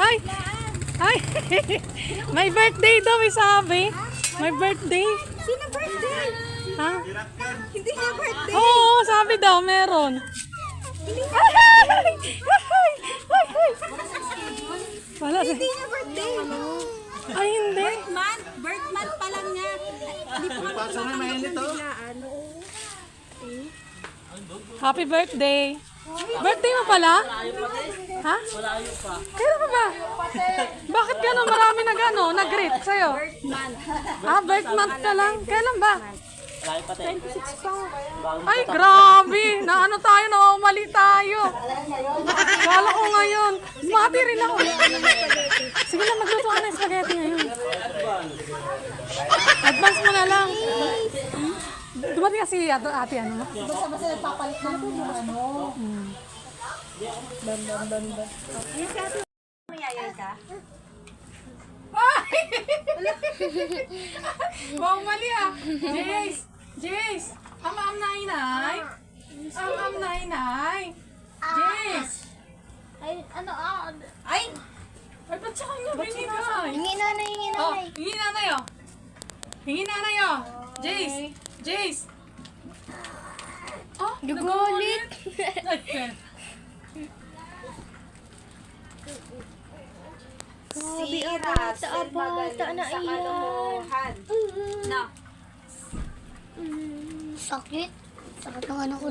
Ay! Ay! May birthday daw, may sabi. May birthday. Sino birthday? Ha? Hindi niya birthday. Oo, sabi daw, meron. Ay! Ay! Ay! Ay! Ay! Wala. Hindi niya birthday. Ay, hindi. Birth month pa lang niya. Hindi pa kami tumatanggap ng biglaan. Happy birthday. Birthday mo pala? Ha? Malayo pa. Kailan pa ba? Bakit gano'n marami nag-greet sa'yo? Birth month. Ah, birth month ka lang. Kailan ba? Malayo pa tayo. 26 pa. Ay, grabe. Naano tayo, nawawali tayo. Kala ko ngayon. Mati rin ako. Sige na, magluto ka ng spaghetti ngayon. Advance mo na lang. Dumating kasi ate ano? Basta nagpapalit ng ano. Mayayay ka? Ay! Wow, mali ah. Jace! Jace! Am nainay! Am nainay! Jace! Ay, ano, Ay! Ay, ba't sa kanya binigay? hingi nanay, hingi Oh, nanay. hingi nanay oh. Hingi nanay oh. Jace! Jace! Oh, Nagulit. Ay, Grabe, abata na iyan. Na. Sakit. Sakit ng ano ko.